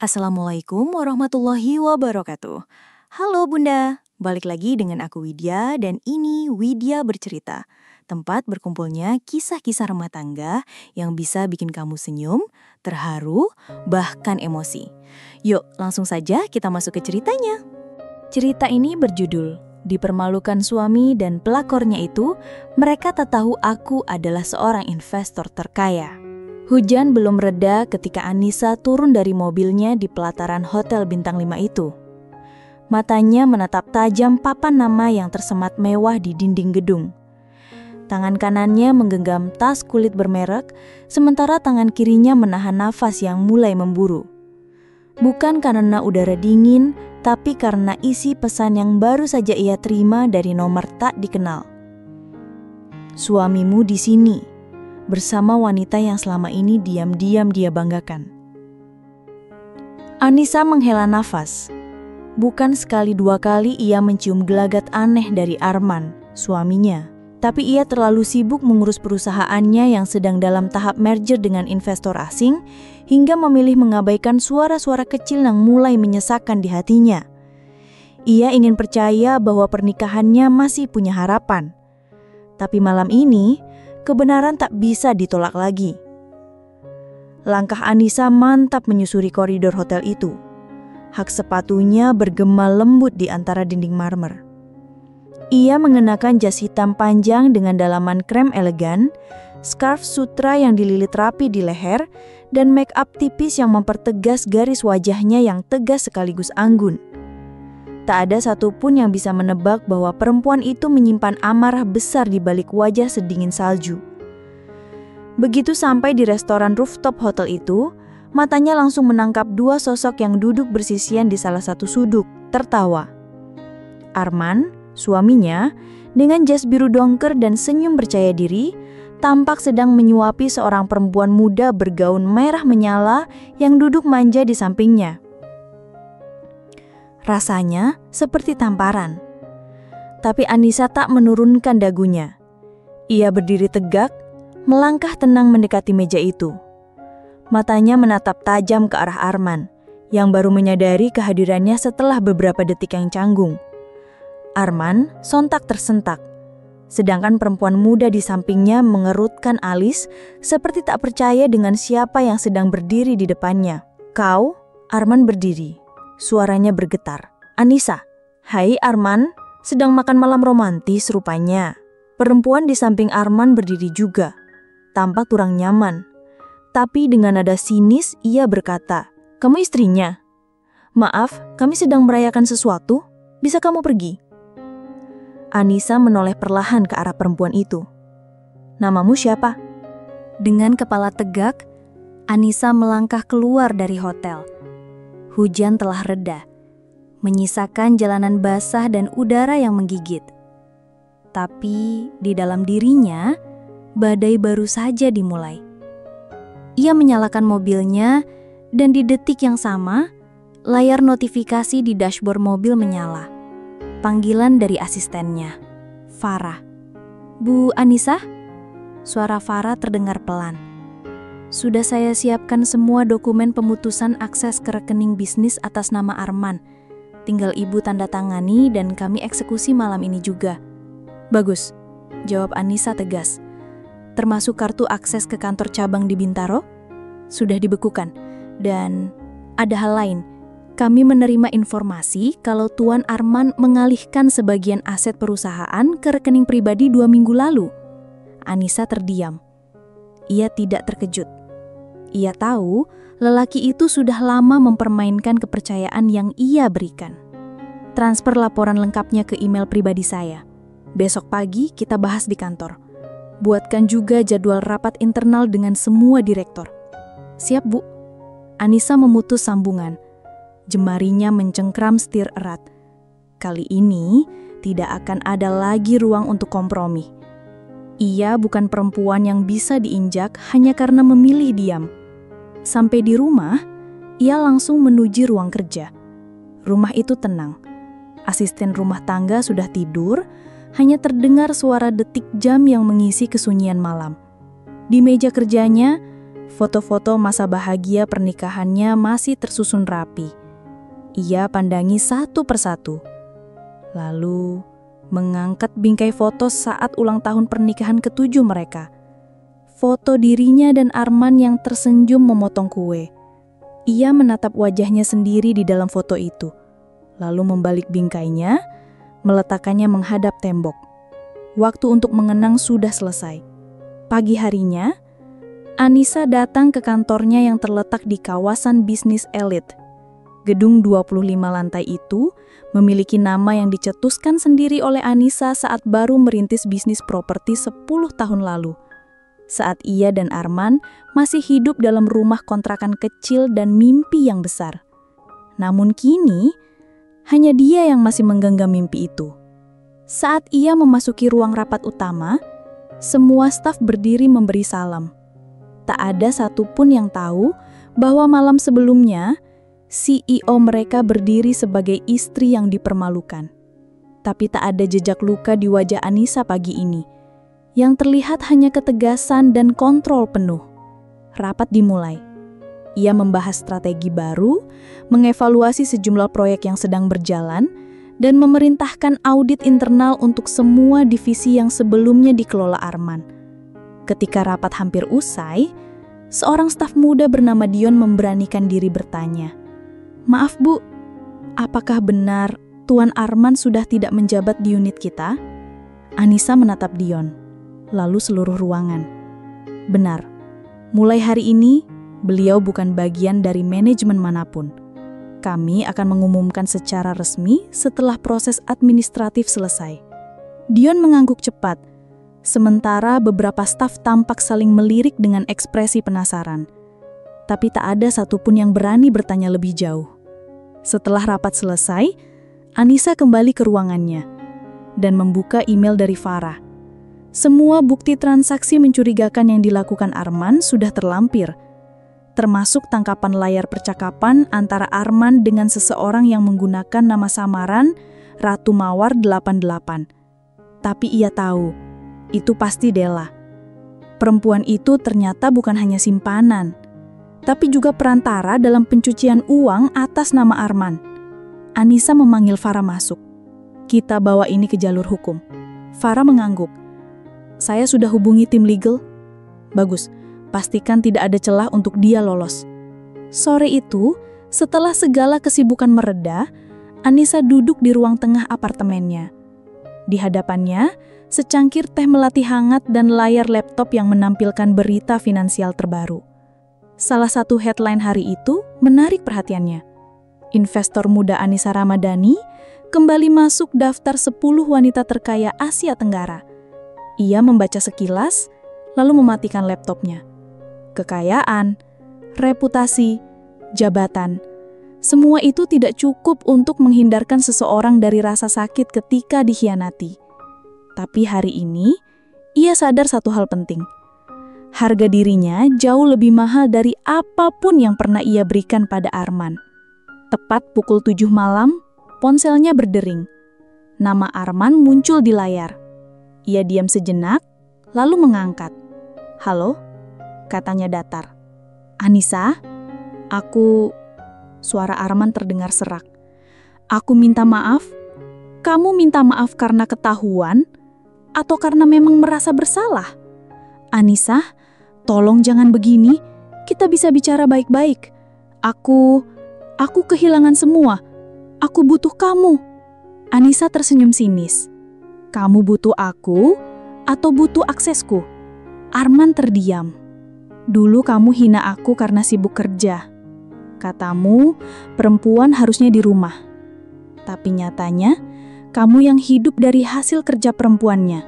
Assalamualaikum warahmatullahi wabarakatuh. Halo Bunda, balik lagi dengan aku Widya dan ini Widya Bercerita. Tempat berkumpulnya kisah-kisah rumah tangga yang bisa bikin kamu senyum, terharu, bahkan emosi. Yuk langsung saja kita masuk ke ceritanya. Cerita ini berjudul Dipermalukan Suami dan Pelakornya Itu, Mereka Tak Tahu Aku Adalah Seorang Investor Terkaya. Hujan belum reda ketika Anissa turun dari mobilnya di pelataran Hotel Bintang 5 itu. Matanya menatap tajam papan nama yang tersemat mewah di dinding gedung. Tangan kanannya menggenggam tas kulit bermerek, sementara tangan kirinya menahan nafas yang mulai memburu. Bukan karena udara dingin, tapi karena isi pesan yang baru saja ia terima dari nomor tak dikenal. Suamimu di sini, bersama wanita yang selama ini diam-diam dia banggakan. Anissa menghela nafas. Bukan sekali dua kali ia mencium gelagat aneh dari Arman, suaminya. Tapi ia terlalu sibuk mengurus perusahaannya yang sedang dalam tahap merger dengan investor asing, hingga memilih mengabaikan suara-suara kecil yang mulai menyesakkan di hatinya. Ia ingin percaya bahwa pernikahannya masih punya harapan. Tapi malam ini, kebenaran tak bisa ditolak lagi. Langkah Anissa mantap menyusuri koridor hotel itu. Hak sepatunya bergema lembut di antara dinding marmer. Ia mengenakan jas hitam panjang dengan dalaman krem elegan, scarf sutra yang dililit rapi di leher, dan make up tipis yang mempertegas garis wajahnya yang tegas sekaligus anggun. Tak ada satupun yang bisa menebak bahwa perempuan itu menyimpan amarah besar di balik wajah sedingin salju. Begitu sampai di restoran rooftop hotel itu, matanya langsung menangkap dua sosok yang duduk bersisian di salah satu suduk, tertawa. Arman, suaminya, dengan jas biru dongker dan senyum percaya diri, tampak sedang menyuapi seorang perempuan muda bergaun merah menyala yang duduk manja di sampingnya. Rasanya seperti tamparan. Tapi Anissa tak menurunkan dagunya. Ia berdiri tegak, melangkah tenang mendekati meja itu. Matanya menatap tajam ke arah Arman, yang baru menyadari kehadirannya setelah beberapa detik yang canggung. Arman sontak tersentak, sedangkan perempuan muda di sampingnya mengerutkan alis seperti tak percaya dengan siapa yang sedang berdiri di depannya. "Kau?" Arman berdiri. Suaranya bergetar. "Anissa." "Hai Arman, sedang makan malam romantis rupanya." Perempuan di samping Arman berdiri juga. Tampak kurang nyaman. Tapi dengan nada sinis ia berkata, "Kamu istrinya?" "Maaf, kami sedang merayakan sesuatu. Bisa kamu pergi?" Anissa menoleh perlahan ke arah perempuan itu. "Namamu siapa?" Dengan kepala tegak, Anissa melangkah keluar dari hotel. Hujan telah reda, menyisakan jalanan basah dan udara yang menggigit. Tapi di dalam dirinya, badai baru saja dimulai. Ia menyalakan mobilnya dan di detik yang sama, layar notifikasi di dashboard mobil menyala. Panggilan dari asistennya, Farah. "Bu Anissa?" Suara Farah terdengar pelan. "Sudah saya siapkan semua dokumen pemutusan akses ke rekening bisnis atas nama Arman. Tinggal ibu tanda tangani dan kami eksekusi malam ini juga." "Bagus," jawab Anissa tegas. "Termasuk kartu akses ke kantor cabang di Bintaro? Sudah dibekukan. Dan ada hal lain. Kami menerima informasi kalau Tuan Arman mengalihkan sebagian aset perusahaan ke rekening pribadi 2 minggu lalu." Anissa terdiam. Ia tidak terkejut. Ia tahu lelaki itu sudah lama mempermainkan kepercayaan yang ia berikan. "Transfer laporan lengkapnya ke email pribadi saya. Besok pagi kita bahas di kantor. Buatkan juga jadwal rapat internal dengan semua direktur." "Siap, Bu." Anissa memutus sambungan. Jemarinya mencengkram setir erat. Kali ini tidak akan ada lagi ruang untuk kompromi. Ia bukan perempuan yang bisa diinjak hanya karena memilih diam. Sampai di rumah, ia langsung menuju ruang kerja. Rumah itu tenang. Asisten rumah tangga sudah tidur, hanya terdengar suara detik jam yang mengisi kesunyian malam. Di meja kerjanya, Foto-foto masa bahagia pernikahannya masih tersusun rapi. Ia pandangi satu persatu. Lalu mengangkat bingkai foto saat ulang tahun pernikahan ke-7 mereka. Foto dirinya dan Arman yang tersenyum memotong kue. Ia menatap wajahnya sendiri di dalam foto itu, lalu membalik bingkainya, meletakkannya menghadap tembok. Waktu untuk mengenang sudah selesai. Pagi harinya, Anissa datang ke kantornya yang terletak di kawasan bisnis elit. Gedung 25 lantai itu memiliki nama yang dicetuskan sendiri oleh Anissa saat baru merintis bisnis properti 10 tahun lalu. Saat ia dan Arman masih hidup dalam rumah kontrakan kecil dan mimpi yang besar. Namun kini, hanya dia yang masih menggenggam mimpi itu. Saat ia memasuki ruang rapat utama, semua staf berdiri memberi salam. Tak ada satupun yang tahu bahwa malam sebelumnya, CEO mereka berdiri sebagai istri yang dipermalukan. Tapi tak ada jejak luka di wajah Anissa pagi ini. Yang terlihat hanya ketegasan dan kontrol penuh. Rapat dimulai. Ia membahas strategi baru, mengevaluasi sejumlah proyek yang sedang berjalan, dan memerintahkan audit internal untuk semua divisi yang sebelumnya dikelola Arman. Ketika rapat hampir usai, seorang staf muda bernama Dion memberanikan diri bertanya, "Maaf Bu, apakah benar Tuan Arman sudah tidak menjabat di unit kita?" Anissa menatap Dion, lalu seluruh ruangan. Benar, mulai hari ini, beliau bukan bagian dari manajemen manapun. Kami akan mengumumkan secara resmi setelah proses administratif selesai. Dion mengangguk cepat, sementara beberapa staf tampak saling melirik dengan ekspresi penasaran. Tapi tak ada satupun yang berani bertanya lebih jauh. Setelah rapat selesai, Anissa kembali ke ruangannya dan membuka email dari Farah. Semua bukti transaksi mencurigakan yang dilakukan Arman sudah terlampir, termasuk tangkapan layar percakapan antara Arman dengan seseorang yang menggunakan nama samaran Ratu Mawar 88. Tapi ia tahu, itu pasti Della. Perempuan itu ternyata bukan hanya simpanan, tapi juga perantara dalam pencucian uang atas nama Arman. Anissa memanggil Farah masuk. "Kita bawa ini ke jalur hukum." Farah mengangguk. "Saya sudah hubungi tim legal." "Bagus. Pastikan tidak ada celah untuk dia lolos." Sore itu, setelah segala kesibukan mereda, Anissa duduk di ruang tengah apartemennya. Di hadapannya, secangkir teh melati hangat dan layar laptop yang menampilkan berita finansial terbaru. Salah satu headline hari itu menarik perhatiannya. Investor muda Anissa Ramadhani kembali masuk daftar 10 wanita terkaya Asia Tenggara. Ia membaca sekilas, lalu mematikan laptopnya. Kekayaan, reputasi, jabatan, semua itu tidak cukup untuk menghindarkan seseorang dari rasa sakit ketika dikhianati. Tapi hari ini, ia sadar satu hal penting. Harga dirinya jauh lebih mahal dari apapun yang pernah ia berikan pada Arman. Tepat pukul 7 malam, ponselnya berdering. Nama Arman muncul di layar. Ia diam sejenak, lalu mengangkat. "Halo?" katanya datar. "Anissa, aku..." Suara Arman terdengar serak. "Aku minta maaf. Kamu minta maaf karena ketahuan atau karena memang merasa bersalah?" "Anissa, tolong jangan begini. Kita bisa bicara baik-baik. Aku kehilangan semua. Aku butuh kamu." Anissa tersenyum sinis. "Kamu butuh aku atau butuh aksesku?" Arman terdiam. "Dulu kamu hina aku karena sibuk kerja. Katamu, perempuan harusnya di rumah. Tapi nyatanya, kamu yang hidup dari hasil kerja perempuannya.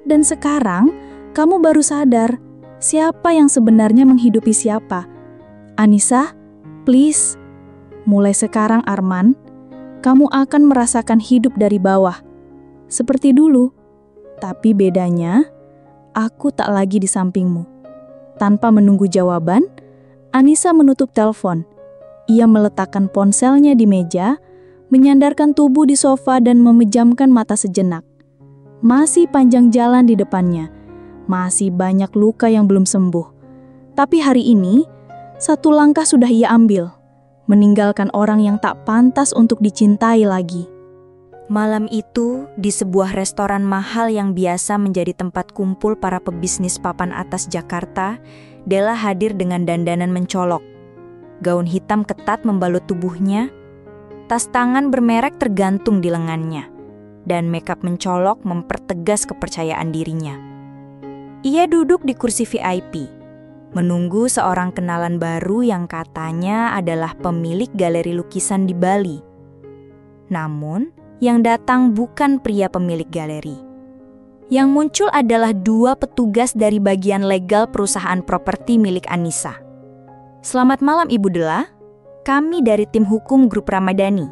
Dan sekarang, kamu baru sadar siapa yang sebenarnya menghidupi siapa. Anissa, please. Mulai sekarang Arman, kamu akan merasakan hidup dari bawah. Seperti dulu. Tapi bedanya, aku tak lagi di sampingmu." Tanpa menunggu jawaban, Anissa menutup telepon. Ia meletakkan ponselnya di meja, menyandarkan tubuh di sofa dan memejamkan mata sejenak. Masih panjang jalan di depannya, masih banyak luka yang belum sembuh. Tapi hari ini, satu langkah sudah ia ambil, meninggalkan orang yang tak pantas untuk dicintai lagi. Malam itu, di sebuah restoran mahal yang biasa menjadi tempat kumpul para pebisnis papan atas Jakarta, Della hadir dengan dandanan mencolok. Gaun hitam ketat membalut tubuhnya, tas tangan bermerek tergantung di lengannya, dan makeup mencolok mempertegas kepercayaan dirinya. Ia duduk di kursi VIP, menunggu seorang kenalan baru yang katanya adalah pemilik galeri lukisan di Bali. Namun, yang datang bukan pria pemilik galeri. Yang muncul adalah dua petugas dari bagian legal perusahaan properti milik Anissa. "Selamat malam Ibu Della, kami dari tim hukum Grup Ramadhani,"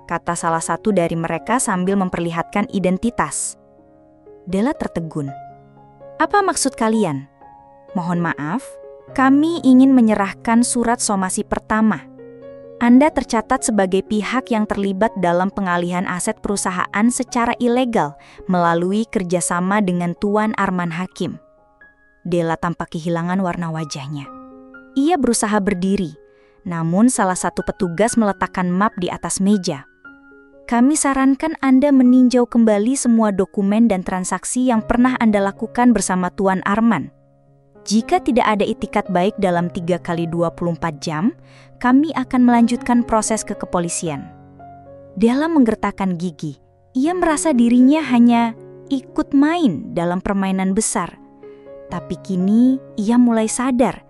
kata salah satu dari mereka sambil memperlihatkan identitas. Della tertegun. "Apa maksud kalian?" "Mohon maaf, kami ingin menyerahkan surat somasi pertama. Anda tercatat sebagai pihak yang terlibat dalam pengalihan aset perusahaan secara ilegal melalui kerjasama dengan Tuan Arman Hakim." Della tampak kehilangan warna wajahnya. Ia berusaha berdiri, namun salah satu petugas meletakkan map di atas meja. "Kami sarankan Anda meninjau kembali semua dokumen dan transaksi yang pernah Anda lakukan bersama Tuan Arman. Jika tidak ada itikat baik dalam 3x24 jam, kami akan melanjutkan proses ke kepolisian." Della menggertakkan gigi. Ia merasa dirinya hanya ikut main dalam permainan besar. Tapi kini ia mulai sadar,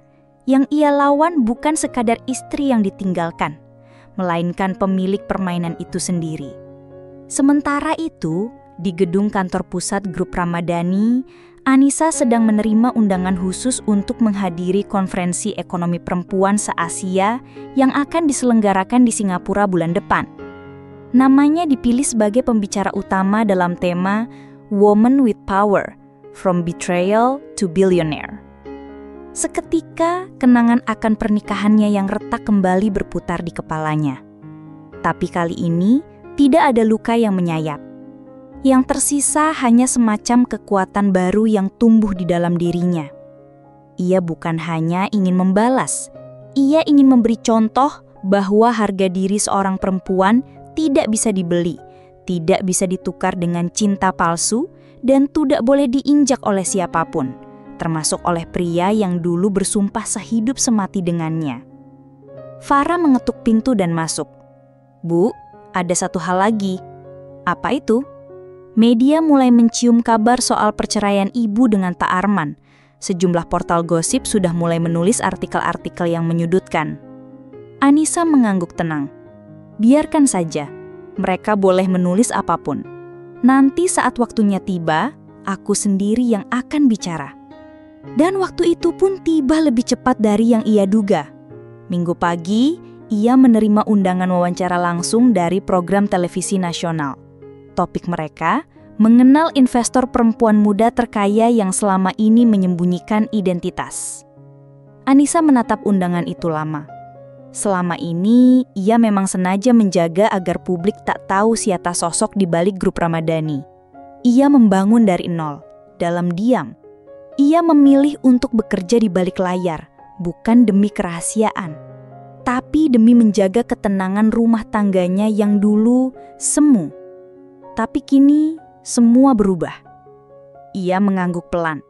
yang ia lawan bukan sekadar istri yang ditinggalkan, melainkan pemilik permainan itu sendiri. Sementara itu, di gedung kantor pusat Grup Ramadhani, Anissa sedang menerima undangan khusus untuk menghadiri konferensi ekonomi perempuan se-Asia yang akan diselenggarakan di Singapura bulan depan. Namanya dipilih sebagai pembicara utama dalam tema Woman with Power, From Betrayal to Billionaire. Seketika, kenangan akan pernikahannya yang retak kembali berputar di kepalanya. Tapi kali ini, tidak ada luka yang menyayat. Yang tersisa hanya semacam kekuatan baru yang tumbuh di dalam dirinya. Ia bukan hanya ingin membalas, ia ingin memberi contoh bahwa harga diri seorang perempuan tidak bisa dibeli, tidak bisa ditukar dengan cinta palsu, dan tidak boleh diinjak oleh siapapun, termasuk oleh pria yang dulu bersumpah sehidup semati dengannya. Farah mengetuk pintu dan masuk. "Bu, ada satu hal lagi." "Apa itu?" Media mulai mencium kabar soal perceraian ibu dengan Pak Arman. Sejumlah portal gosip sudah mulai menulis artikel-artikel yang menyudutkan. Anissa mengangguk tenang. "Biarkan saja, mereka boleh menulis apapun. Nanti saat waktunya tiba, aku sendiri yang akan bicara." Dan waktu itu pun tiba lebih cepat dari yang ia duga. Minggu pagi, ia menerima undangan wawancara langsung dari program televisi nasional. Topik mereka, mengenal investor perempuan muda terkaya yang selama ini menyembunyikan identitas. Anissa menatap undangan itu lama. Selama ini, ia memang sengaja menjaga agar publik tak tahu siapa sosok di balik Grup Ramadhani. Ia membangun dari nol, dalam diam. Ia memilih untuk bekerja di balik layar, bukan demi kerahasiaan, tapi demi menjaga ketenangan rumah tangganya yang dulu semu. Tapi kini semua berubah. Ia mengangguk pelan.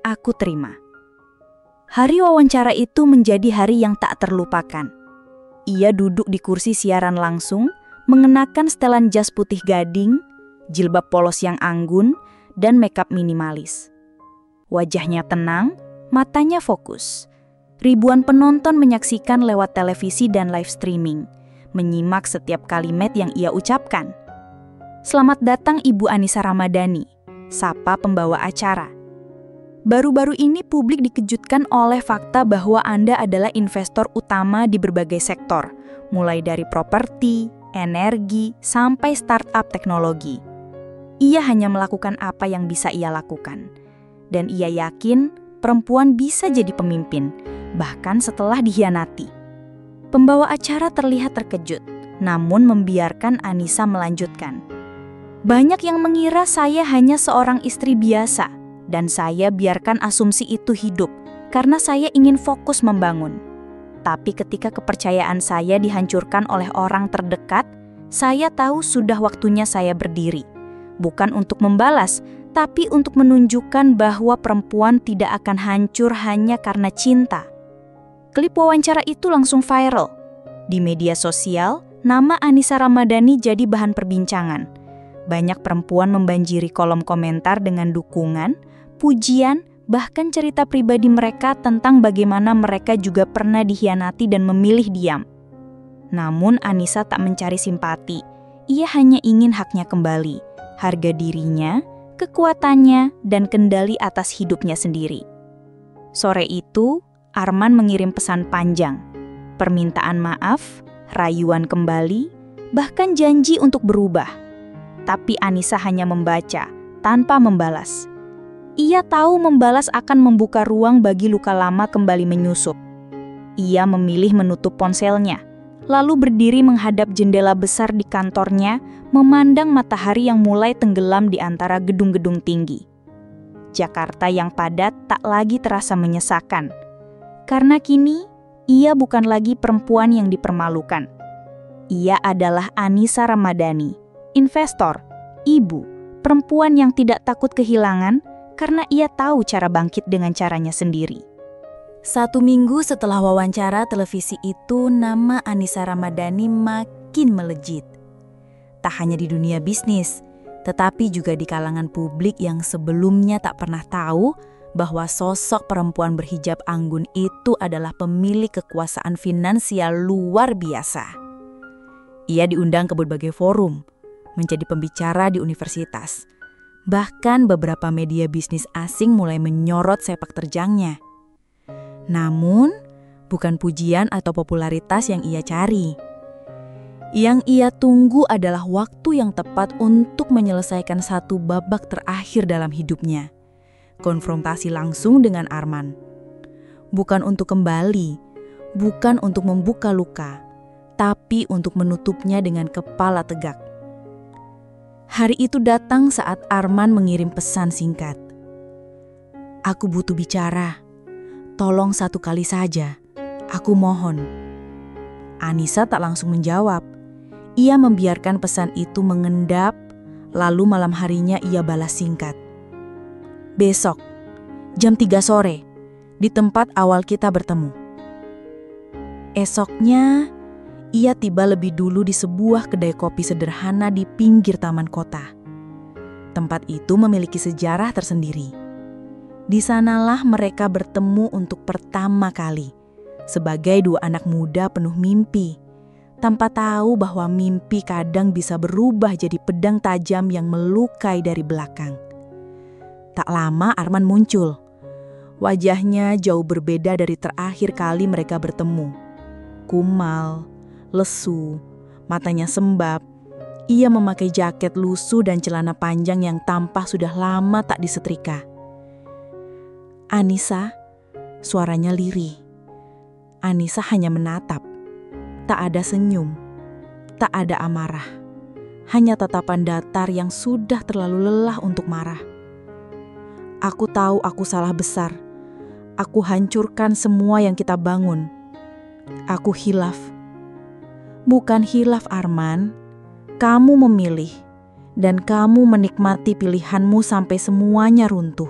"Aku terima." Hari wawancara itu menjadi hari yang tak terlupakan. Ia duduk di kursi siaran langsung, mengenakan setelan jas putih gading, jilbab polos yang anggun, dan makeup minimalis. Wajahnya tenang, matanya fokus. Ribuan penonton menyaksikan lewat televisi dan live streaming, menyimak setiap kalimat yang ia ucapkan. "Selamat datang Ibu Anissa Ramadhani," sapa pembawa acara. "Baru-baru ini publik dikejutkan oleh fakta bahwa Anda adalah investor utama di berbagai sektor, mulai dari properti, energi, sampai startup teknologi. Ia hanya melakukan apa yang bisa ia lakukan. Dan ia yakin perempuan bisa jadi pemimpin, bahkan setelah dikhianati." Pembawa acara terlihat terkejut, namun membiarkan Anissa melanjutkan. "Banyak yang mengira saya hanya seorang istri biasa, dan saya biarkan asumsi itu hidup, karena saya ingin fokus membangun. Tapi ketika kepercayaan saya dihancurkan oleh orang terdekat, saya tahu sudah waktunya saya berdiri. Bukan untuk membalas, tapi untuk menunjukkan bahwa perempuan tidak akan hancur hanya karena cinta. Klip wawancara itu langsung viral. Di media sosial, nama Anissa Ramadhani jadi bahan perbincangan. Banyak perempuan membanjiri kolom komentar dengan dukungan, pujian, bahkan cerita pribadi mereka tentang bagaimana mereka juga pernah dikhianati dan memilih diam. Namun Anissa tak mencari simpati. Ia hanya ingin haknya kembali, harga dirinya, kekuatannya, dan kendali atas hidupnya sendiri. Sore itu, Arman mengirim pesan panjang, permintaan maaf, rayuan kembali, bahkan janji untuk berubah. Tapi Anissa hanya membaca, tanpa membalas. Ia tahu membalas akan membuka ruang bagi luka lama kembali menyusup. Ia memilih menutup ponselnya, lalu berdiri menghadap jendela besar di kantornya, memandang matahari yang mulai tenggelam di antara gedung-gedung tinggi. Jakarta yang padat tak lagi terasa menyesakan, karena kini ia bukan lagi perempuan yang dipermalukan. Ia adalah Anissa Ramadhani, investor, ibu, perempuan yang tidak takut kehilangan karena ia tahu cara bangkit dengan caranya sendiri. 1 minggu setelah wawancara televisi itu, nama Anissa Ramadhani makin melejit. Tak hanya di dunia bisnis, tetapi juga di kalangan publik yang sebelumnya tak pernah tahu bahwa sosok perempuan berhijab anggun itu adalah pemilik kekuasaan finansial luar biasa. Ia diundang ke berbagai forum, menjadi pembicara di universitas. Bahkan beberapa media bisnis asing mulai menyorot sepak terjangnya. Namun, bukan pujian atau popularitas yang ia cari. Yang ia tunggu adalah waktu yang tepat untuk menyelesaikan satu babak terakhir dalam hidupnya. Konfrontasi langsung dengan Arman. Bukan untuk kembali, bukan untuk membuka luka, tapi untuk menutupnya dengan kepala tegak. Hari itu datang saat Arman mengirim pesan singkat. "Aku butuh bicara. Tolong 1 kali saja, aku mohon." Anissa tak langsung menjawab. Ia membiarkan pesan itu mengendap, lalu malam harinya ia balas singkat. "Besok, jam 3 sore, di tempat awal kita bertemu." Esoknya, ia tiba lebih dulu di sebuah kedai kopi sederhana di pinggir taman kota. Tempat itu memiliki sejarah tersendiri. Di sanalah mereka bertemu untuk pertama kali, sebagai 2 anak muda penuh mimpi, tanpa tahu bahwa mimpi kadang bisa berubah jadi pedang tajam yang melukai dari belakang. Tak lama Arman muncul. Wajahnya jauh berbeda dari terakhir kali mereka bertemu. Kumal, lesu, matanya sembab. Ia memakai jaket lusuh dan celana panjang yang tampak sudah lama tak disetrika. "Anissa," suaranya lirih. Anissa hanya menatap. Tak ada senyum, tak ada amarah. Hanya tatapan datar yang sudah terlalu lelah untuk marah. "Aku tahu aku salah besar. Aku hancurkan semua yang kita bangun. Aku khilaf." "Bukan khilaf, Arman. Kamu memilih, dan kamu menikmati pilihanmu sampai semuanya runtuh."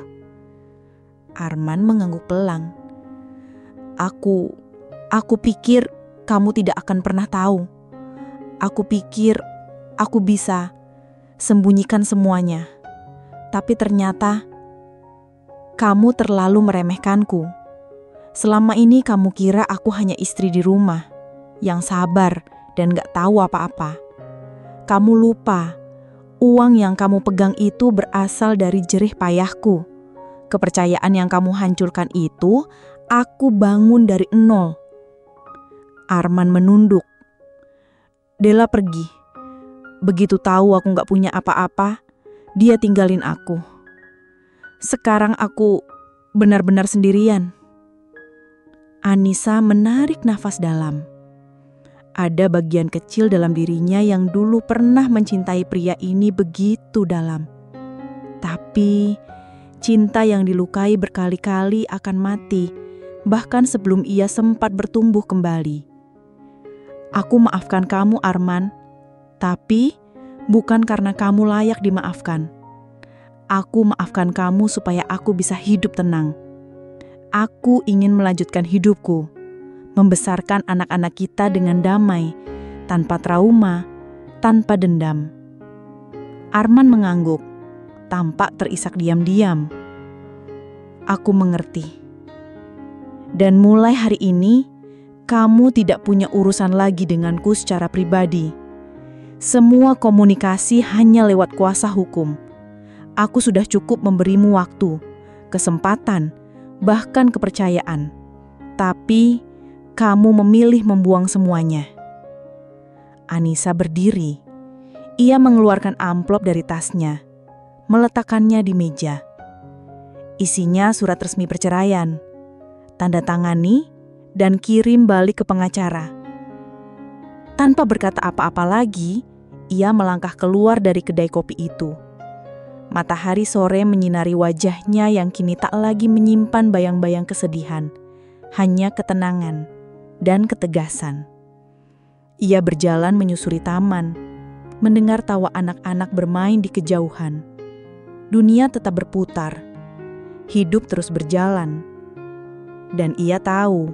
Arman mengangguk pelang. Aku pikir kamu tidak akan pernah tahu. Aku pikir aku bisa sembunyikan semuanya. Tapi ternyata kamu terlalu meremehkanku. Selama ini kamu kira aku hanya istri di rumah, yang sabar dan gak tahu apa-apa. Kamu lupa, uang yang kamu pegang itu berasal dari jerih payahku. Kepercayaan yang kamu hancurkan itu, aku bangun dari nol. Arman menunduk. Della pergi. Begitu tahu aku gak punya apa-apa, dia tinggalin aku. Sekarang aku benar-benar sendirian. Anissa menarik nafas dalam. Ada bagian kecil dalam dirinya yang dulu pernah mencintai pria ini begitu dalam. Tapi cinta yang dilukai berkali-kali akan mati bahkan sebelum ia sempat bertumbuh kembali. Aku maafkan kamu, Arman, tapi bukan karena kamu layak dimaafkan. Aku maafkan kamu supaya aku bisa hidup tenang. Aku ingin melanjutkan hidupku, membesarkan anak-anak kita dengan damai, tanpa trauma, tanpa dendam. Arman mengangguk, tampak terisak diam-diam. Aku mengerti. Dan mulai hari ini, kamu tidak punya urusan lagi denganku secara pribadi. Semua komunikasi hanya lewat kuasa hukum. Aku sudah cukup memberimu waktu, kesempatan, bahkan kepercayaan. Tapi, kamu memilih membuang semuanya. Anissa berdiri. Ia mengeluarkan amplop dari tasnya, meletakkannya di meja. Isinya surat resmi perceraian. Tanda tangani dan kirim balik ke pengacara. Tanpa berkata apa-apa lagi, ia melangkah keluar dari kedai kopi itu. Matahari sore menyinari wajahnya yang kini tak lagi menyimpan bayang-bayang kesedihan, hanya ketenangan dan ketegasan. Ia berjalan menyusuri taman, mendengar tawa anak-anak bermain di kejauhan. Dunia tetap berputar, hidup terus berjalan. Dan ia tahu,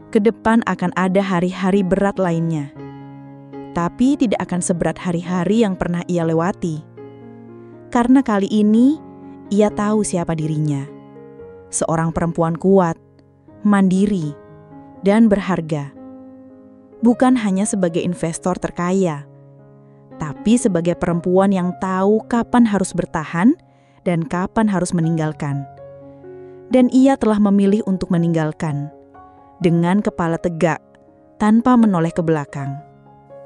ke depan akan ada hari-hari berat lainnya. Tapi tidak akan seberat hari-hari yang pernah ia lewati. Karena kali ini, ia tahu siapa dirinya. Seorang perempuan kuat, mandiri, dan berharga. Bukan hanya sebagai investor terkaya, tapi sebagai perempuan yang tahu kapan harus bertahan dan kapan harus meninggalkan. Dan ia telah memilih untuk meninggalkan, dengan kepala tegak, tanpa menoleh ke belakang.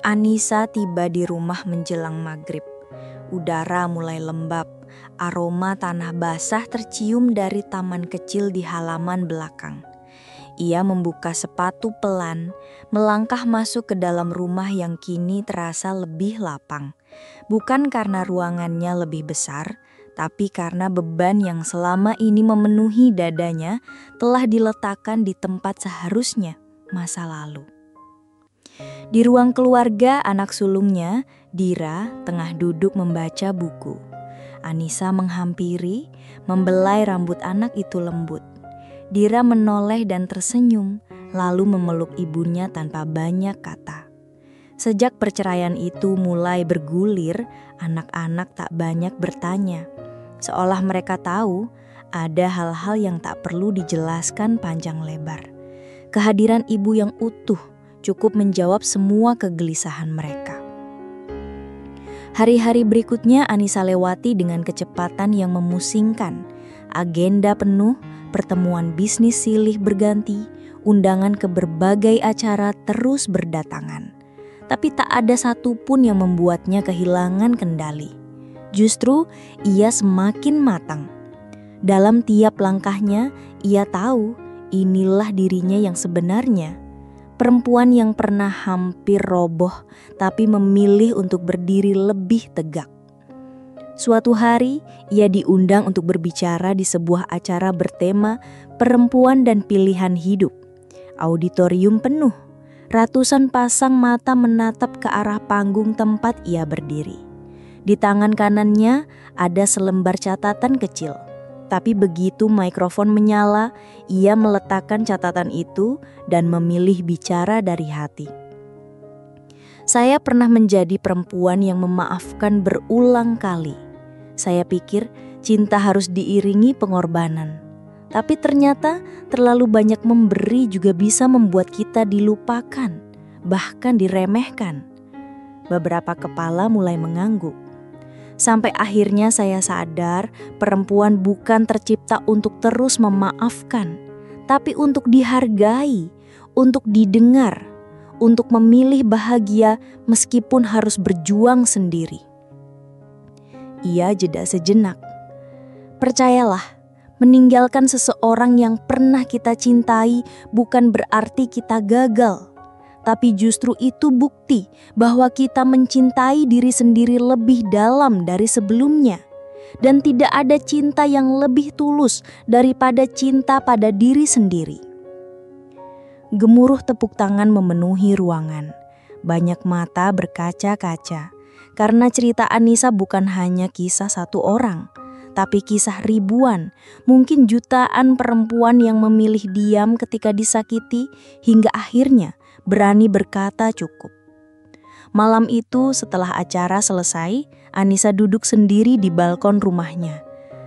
Anissa tiba di rumah menjelang maghrib. Udara mulai lembab, aroma tanah basah tercium dari taman kecil di halaman belakang. Ia membuka sepatu pelan, melangkah masuk ke dalam rumah yang kini terasa lebih lapang. Bukan karena ruangannya lebih besar, tapi karena beban yang selama ini memenuhi dadanya telah diletakkan di tempat seharusnya, masa lalu. Di ruang keluarga anak sulungnya, Dira tengah duduk membaca buku. Anissa menghampiri, membelai rambut anak itu lembut. Dira menoleh dan tersenyum, lalu memeluk ibunya tanpa banyak kata. Sejak perceraian itu mulai bergulir, anak-anak tak banyak bertanya. Seolah mereka tahu ada hal-hal yang tak perlu dijelaskan panjang lebar. Kehadiran ibu yang utuh cukup menjawab semua kegelisahan mereka. Hari-hari berikutnya Anissa lewati dengan kecepatan yang memusingkan. Agenda penuh, pertemuan bisnis silih berganti, undangan ke berbagai acara terus berdatangan. Tapi tak ada satupun yang membuatnya kehilangan kendali. Justru ia semakin matang. Dalam tiap langkahnya, ia tahu inilah dirinya yang sebenarnya. Perempuan yang pernah hampir roboh, tapi memilih untuk berdiri lebih tegak. Suatu hari, ia diundang untuk berbicara di sebuah acara bertema perempuan dan pilihan hidup. Auditorium penuh, ratusan pasang mata menatap ke arah panggung tempat ia berdiri. Di tangan kanannya ada selembar catatan kecil. Tapi begitu mikrofon menyala, ia meletakkan catatan itu dan memilih bicara dari hati. Saya pernah menjadi perempuan yang memaafkan berulang kali. Saya pikir cinta harus diiringi pengorbanan. Tapi ternyata terlalu banyak memberi juga bisa membuat kita dilupakan, bahkan diremehkan. Beberapa kepala mulai mengangguk. Sampai akhirnya saya sadar perempuan bukan tercipta untuk terus memaafkan, tapi untuk dihargai, untuk didengar, untuk memilih bahagia meskipun harus berjuang sendiri. Ia jeda sejenak. Percayalah, meninggalkan seseorang yang pernah kita cintai bukan berarti kita gagal. Tapi justru itu bukti bahwa kita mencintai diri sendiri lebih dalam dari sebelumnya. Dan tidak ada cinta yang lebih tulus daripada cinta pada diri sendiri. Gemuruh tepuk tangan memenuhi ruangan. Banyak mata berkaca-kaca. Karena cerita Anissa bukan hanya kisah satu orang, tapi kisah ribuan, mungkin jutaan perempuan yang memilih diam ketika disakiti hingga akhirnya berani berkata cukup. Malam itu setelah acara selesai, Anissa duduk sendiri di balkon rumahnya.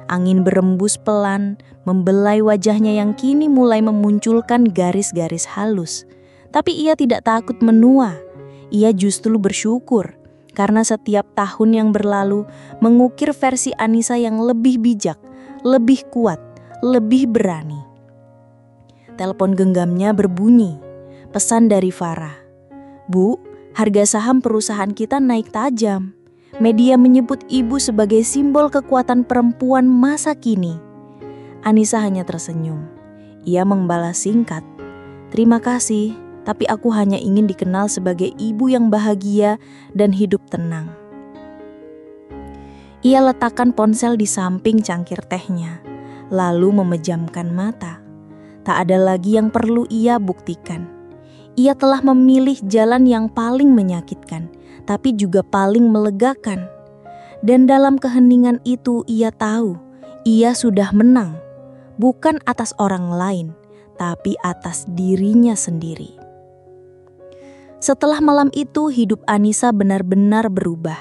Angin berembus pelan, membelai wajahnya yang kini mulai memunculkan garis-garis halus. Tapi ia tidak takut menua. Ia justru bersyukur karena setiap tahun yang berlalu mengukir versi Anissa yang lebih bijak, lebih kuat, lebih berani. Telepon genggamnya berbunyi. Pesan dari Farah. "Bu, harga saham perusahaan kita naik tajam. Media menyebut ibu sebagai simbol kekuatan perempuan masa kini." Anissa hanya tersenyum. Ia membalas singkat, "Terima kasih, tapi aku hanya ingin dikenal sebagai ibu yang bahagia dan hidup tenang." Ia letakkan ponsel di samping cangkir tehnya, lalu memejamkan mata. Tak ada lagi yang perlu ia buktikan. Ia telah memilih jalan yang paling menyakitkan, tapi juga paling melegakan. Dan dalam keheningan itu ia tahu, ia sudah menang. Bukan atas orang lain, tapi atas dirinya sendiri. Setelah malam itu, hidup Anissa benar-benar berubah.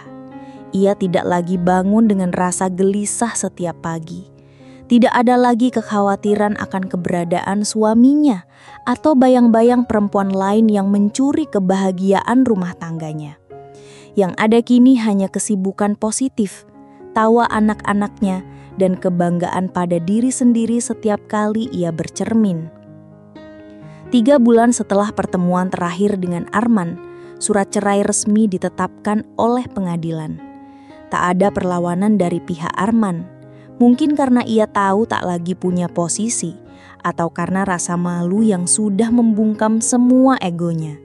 Ia tidak lagi bangun dengan rasa gelisah setiap pagi. Tidak ada lagi kekhawatiran akan keberadaan suaminya atau bayang-bayang perempuan lain yang mencuri kebahagiaan rumah tangganya. Yang ada kini hanya kesibukan positif, tawa anak-anaknya, dan kebanggaan pada diri sendiri setiap kali ia bercermin. 3 bulan setelah pertemuan terakhir dengan Arman, surat cerai resmi ditetapkan oleh pengadilan. Tak ada perlawanan dari pihak Arman. Mungkin karena ia tahu tak lagi punya posisi, atau karena rasa malu yang sudah membungkam semua egonya.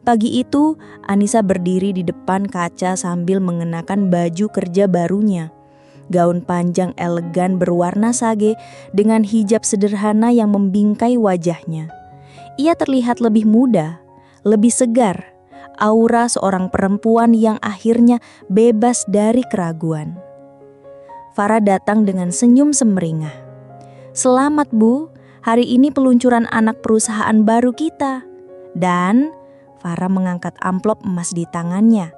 Pagi itu, Anissa berdiri di depan kaca sambil mengenakan baju kerja barunya. Gaun panjang elegan berwarna sage dengan hijab sederhana yang membingkai wajahnya. Ia terlihat lebih muda, lebih segar, aura seorang perempuan yang akhirnya bebas dari keraguan. Farah datang dengan senyum semeringah. "Selamat Bu, hari ini peluncuran anak perusahaan baru kita." Dan Farah mengangkat amplop emas di tangannya.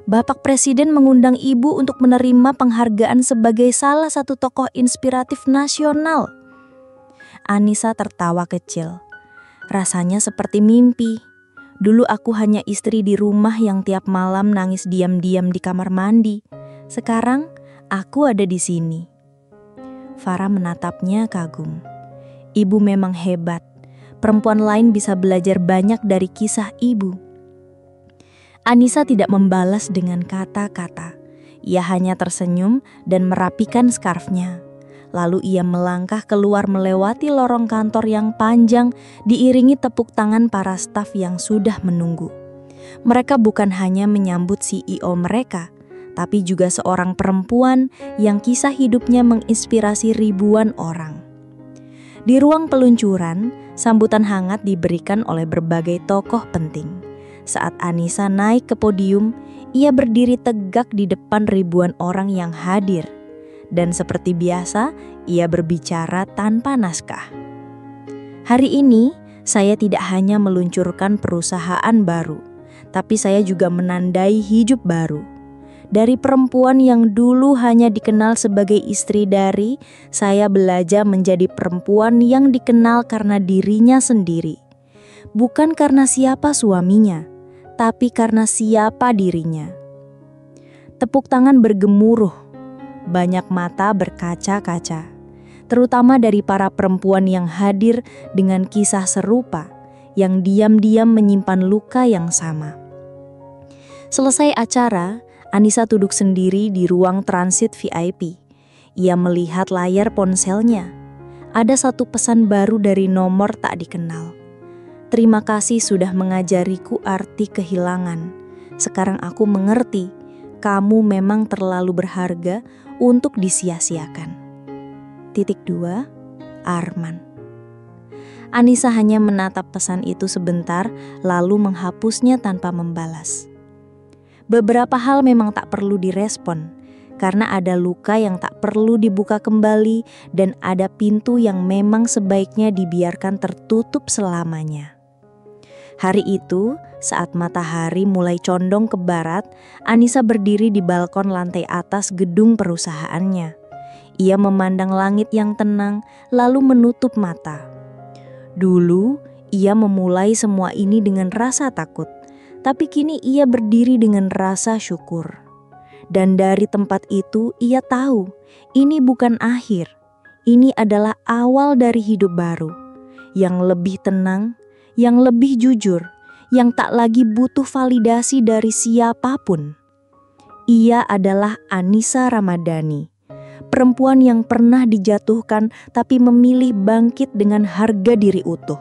"Bapak Presiden mengundang Ibu untuk menerima penghargaan sebagai salah satu tokoh inspiratif nasional." Anissa tertawa kecil. Rasanya seperti mimpi. Dulu aku hanya istri di rumah yang tiap malam nangis diam-diam di kamar mandi. Sekarang aku ada di sini. Farah menatapnya kagum. "Ibu memang hebat. Perempuan lain bisa belajar banyak dari kisah ibu." Anissa tidak membalas dengan kata-kata. Ia hanya tersenyum dan merapikan skarfnya. Lalu ia melangkah keluar melewati lorong kantor yang panjang, diiringi tepuk tangan para staf yang sudah menunggu. Mereka bukan hanya menyambut CEO mereka, tapi juga seorang perempuan yang kisah hidupnya menginspirasi ribuan orang. Di ruang peluncuran, sambutan hangat diberikan oleh berbagai tokoh penting. Saat Anissa naik ke podium, ia berdiri tegak di depan ribuan orang yang hadir. Dan seperti biasa, ia berbicara tanpa naskah. "Hari ini, saya tidak hanya meluncurkan perusahaan baru, tapi saya juga menandai hidup baru. Dari perempuan yang dulu hanya dikenal sebagai istri dari, saya belajar menjadi perempuan yang dikenal karena dirinya sendiri. Bukan karena siapa suaminya, tapi karena siapa dirinya." Tepuk tangan bergemuruh, banyak mata berkaca-kaca, terutama dari para perempuan yang hadir dengan kisah serupa, yang diam-diam menyimpan luka yang sama. Selesai acara, Anissa duduk sendiri di ruang transit VIP. Ia melihat layar ponselnya. Ada satu pesan baru dari nomor tak dikenal. "Terima kasih sudah mengajariku arti kehilangan. Sekarang aku mengerti, kamu memang terlalu berharga untuk disia-siakan. 2. Arman." Anissa hanya menatap pesan itu sebentar, lalu menghapusnya tanpa membalas. Beberapa hal memang tak perlu direspon, karena ada luka yang tak perlu dibuka kembali dan ada pintu yang memang sebaiknya dibiarkan tertutup selamanya. Hari itu, saat matahari mulai condong ke barat, Anissa berdiri di balkon lantai atas gedung perusahaannya. Ia memandang langit yang tenang, lalu menutup mata. Dulu, ia memulai semua ini dengan rasa takut, tapi kini ia berdiri dengan rasa syukur. Dan dari tempat itu ia tahu, ini bukan akhir. Ini adalah awal dari hidup baru, yang lebih tenang, yang lebih jujur, yang tak lagi butuh validasi dari siapapun. Ia adalah Anissa Ramadhani, perempuan yang pernah dijatuhkan tapi memilih bangkit dengan harga diri utuh.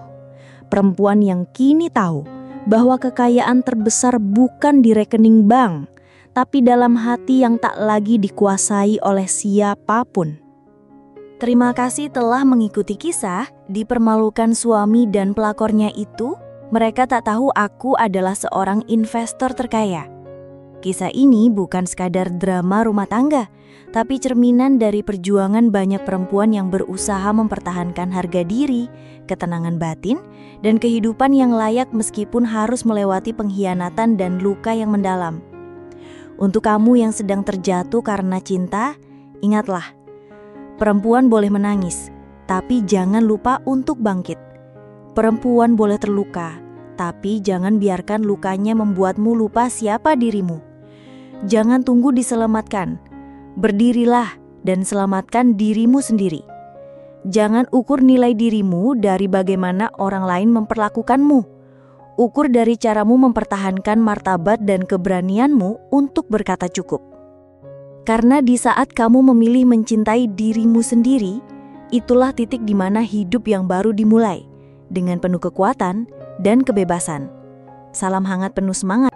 Perempuan yang kini tahu bahwa kekayaan terbesar bukan di rekening bank, tapi dalam hati yang tak lagi dikuasai oleh siapapun. Terima kasih telah mengikuti kisah Dipermalukan Suami dan Pelakornya Itu. Mereka tak tahu aku adalah seorang investor terkaya. Kisah ini bukan sekadar drama rumah tangga, tapi cerminan dari perjuangan banyak perempuan yang berusaha mempertahankan harga diri, ketenangan batin, dan kehidupan yang layak meskipun harus melewati pengkhianatan dan luka yang mendalam. Untuk kamu yang sedang terjatuh karena cinta, ingatlah, perempuan boleh menangis, tapi jangan lupa untuk bangkit. Perempuan boleh terluka, tapi jangan biarkan lukanya membuatmu lupa siapa dirimu. Jangan tunggu diselamatkan, berdirilah dan selamatkan dirimu sendiri. Jangan ukur nilai dirimu dari bagaimana orang lain memperlakukanmu. Ukur dari caramu mempertahankan martabat dan keberanianmu untuk berkata cukup. Karena di saat kamu memilih mencintai dirimu sendiri, itulah titik di mana hidup yang baru dimulai, dengan penuh kekuatan dan kebebasan. Salam hangat penuh semangat.